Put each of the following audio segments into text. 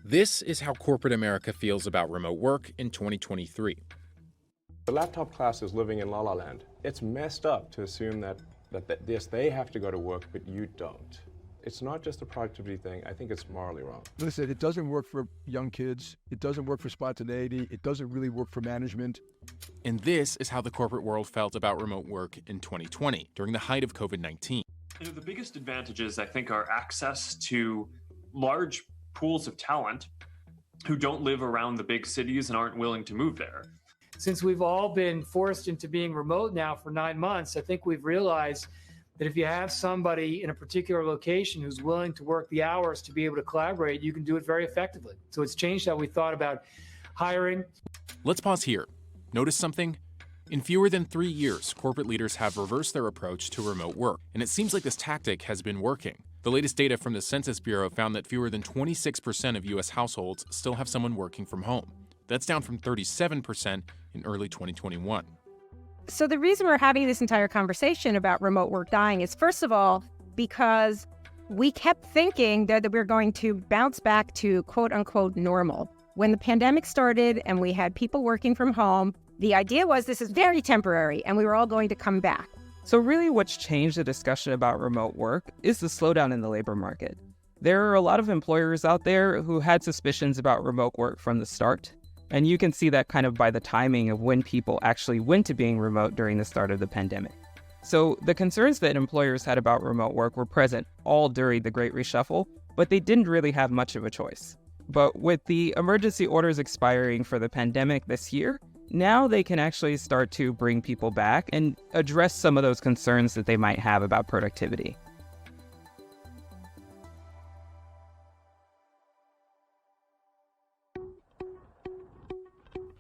This is how corporate America feels about remote work in 2023. The laptop class is living in La La Land. It's messed up to assume that yes, they have to go to work, but you don't. It's not just a productivity thing. I think it's morally wrong. Listen, it doesn't work for young kids. It doesn't work for spontaneity. It doesn't really work for management. And this is how the corporate world felt about remote work in 2020, during the height of COVID-19. The biggest advantages, I think, are access to large pools of talent who don't live around the big cities and aren't willing to move there. Since we've all been forced into being remote now for 9 months, I think we've realized that if you have somebody in a particular location who's willing to work the hours to be able to collaborate, you can do it very effectively. So it's changed how we thought about hiring. Let's pause here. Notice something? In fewer than 3 years, corporate leaders have reversed their approach to remote work, and it seems like this tactic has been working. The latest data from the Census Bureau found that fewer than 26% of U.S. households still have someone working from home. That's down from 37% in early 2021. So the reason we're having this entire conversation about remote work dying is, first of all, because we kept thinking that we're going to bounce back to quote unquote normal. When the pandemic started and we had people working from home, the idea was this is very temporary and we were all going to come back. So really what's changed the discussion about remote work is the slowdown in the labor market. There are a lot of employers out there who had suspicions about remote work from the start. And you can see that kind of by the timing of when people actually went to being remote during the start of the pandemic. So the concerns that employers had about remote work were present all during the Great Reshuffle, but they didn't really have much of a choice. But with the emergency orders expiring for the pandemic this year, now they can actually start to bring people back and address some of those concerns that they might have about productivity.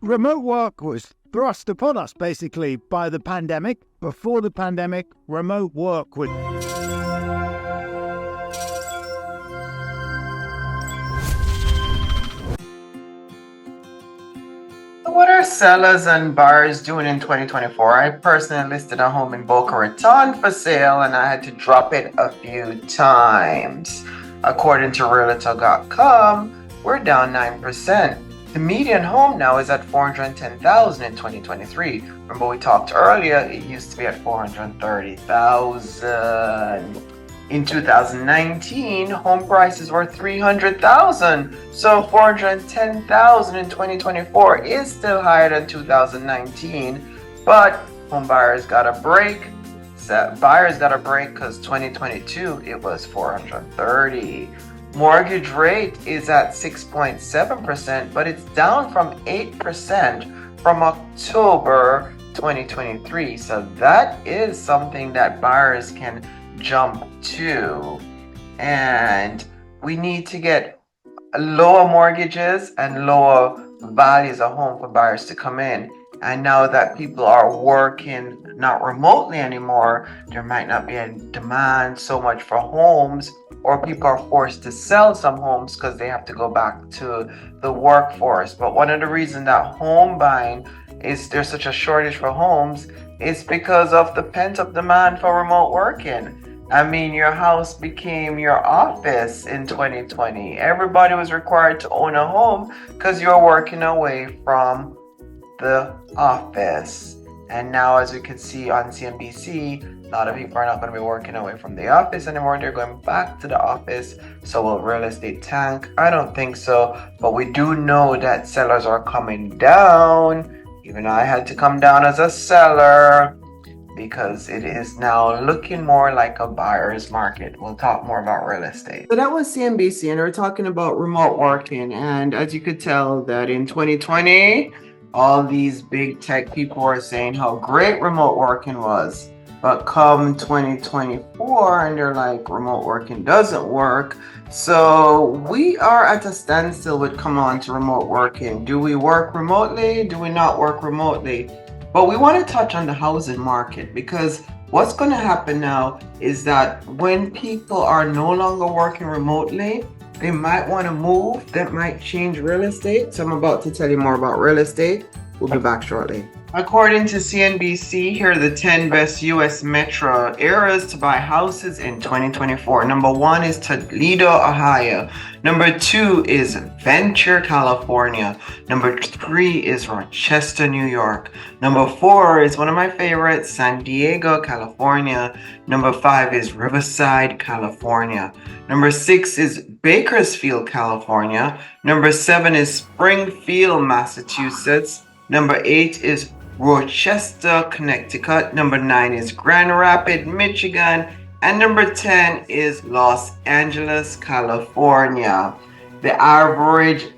Remote work was thrust upon us basically by the pandemic. Before the pandemic, remote work would... What are sellers and buyers doing in 2024? I personally listed a home in Boca Raton for sale and I had to drop it a few times. According to realtor.com, we're down 9%. The median home now is at $410,000 in 2023. Remember we talked earlier, it used to be at $430,000. In 2019, home prices were $300,000. So $410,000 in 2024 is still higher than 2019. But home buyers got a break. Buyers got a break because 2022 it was $430,000. Mortgage rate is at 6.7%, but it's down from 8% from October 2023. So that is something that buyers can jump to. And we need to get lower mortgages and lower values of home for buyers to come in. And now that people are working not remotely anymore, there might not be a demand so much for homes, or people are forced to sell some homes because they have to go back to the workforce. But one of the reasons that home buying is there's such a shortage for homes is because of the pent-up demand for remote working. I mean, your house became your office in 2020. Everybody was required to own a home because you're working away from the office. And now, as we can see on CNBC, a lot of people are not going to be working away from the office anymore. They're going back to the office. So will real estate tank? I don't think so. But we do know that sellers are coming down. Even I had to come down as a seller because it is now looking more like a buyer's market. We'll talk more about real estate. So that was CNBC, and we're talking about remote working. And as you could tell that in 2020, all these big tech people were saying how great remote working was. But come 2024, and they're like, remote working doesn't work. So we are at a standstill with come on to remote working. Do we work remotely? Do we not work remotely? But we want to touch on the housing market, because what's going to happen now is that when people are no longer working remotely, they might want to move. That might change real estate. So I'm about to tell you more about real estate. We'll be back shortly. According to CNBC, here are the 10 best U.S. metro areas to buy houses in 2024. Number 1 is Toledo, Ohio. Number 2 is Venture, California. Number 3 is Rochester, New York. Number 4 is one of my favorites, San Diego, California. Number 5 is Riverside, California. Number 6 is Bakersfield, California. Number 7 is Springfield, Massachusetts. Number 8 is Rochester, Connecticut. Number 9 is Grand Rapids, Michigan. And number 10 is Los Angeles, California. The average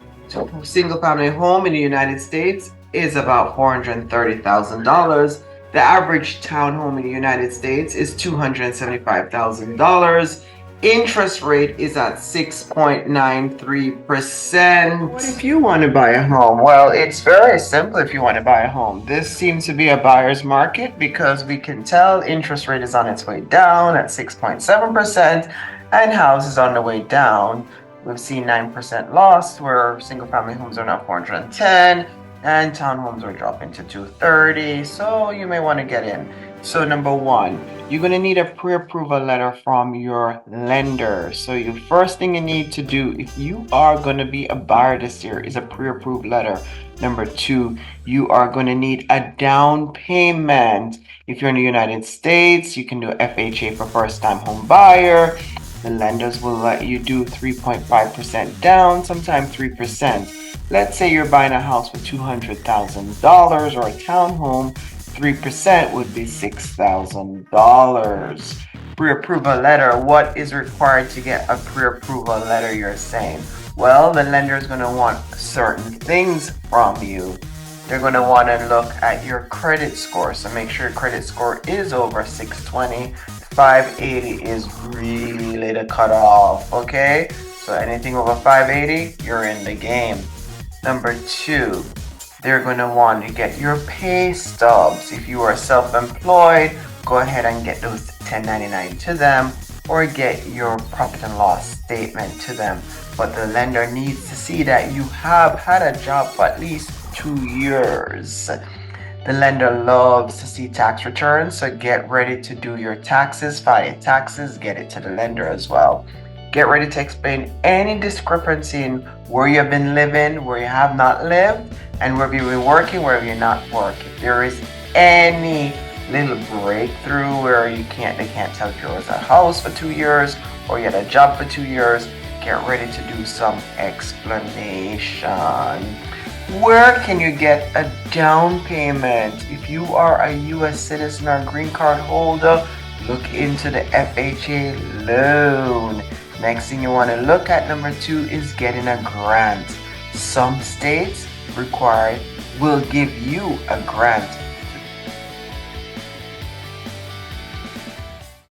single family home in the United States is about $430,000. The average townhome in the United States is $275,000. Interest rate is at 6.93%. What if you want to buy a home? Well, it's very simple if you want to buy a home. This seems to be a buyer's market because we can tell interest rate is on its way down at 6.7% and houses on the way down. We've seen 9% loss where single family homes are now 410 and townhomes are dropping to 230. So you may want to get in. So number 1, you're going to need a pre-approval letter from your lender. So the first thing you need to do if you are going to be a buyer this year is a pre-approved letter. Number 2, you are going to need a down payment. If you're in the United States, you can do FHA for first-time home buyer. The lenders will let you do 3.5% down, sometimes 3%. Let's say you're buying a house for $200,000 or a townhome. 3% would be $6,000. Pre-approval letter. What is required to get a pre-approval letter, you're saying? Well, the lender is going to want certain things from you. They're going to want to look at your credit score. So make sure your credit score is over 620. 580 is really the cutoff, okay? So anything over 580, you're in the game. Number 2. They're going to want to get your pay stubs. If you are self-employed, go ahead and get those 1099 to them or get your profit and loss statement to them. But the lender needs to see that you have had a job for at least 2 years. The lender loves to see tax returns, so get ready to do your taxes, file your taxes, get it to the lender as well. Get ready to explain any discrepancy in where you've been living, where you have not lived, and where you've been working, where you're not working. If there is any little breakthrough where they can't tell if you was at a house for 2 years or you had a job for 2 years, get ready to do some explanation. Where can you get a down payment? If you are a U.S. citizen or green card holder, look into the FHA loan. Next thing you want to look at, number 2, is getting a grant. Some states will give you a grant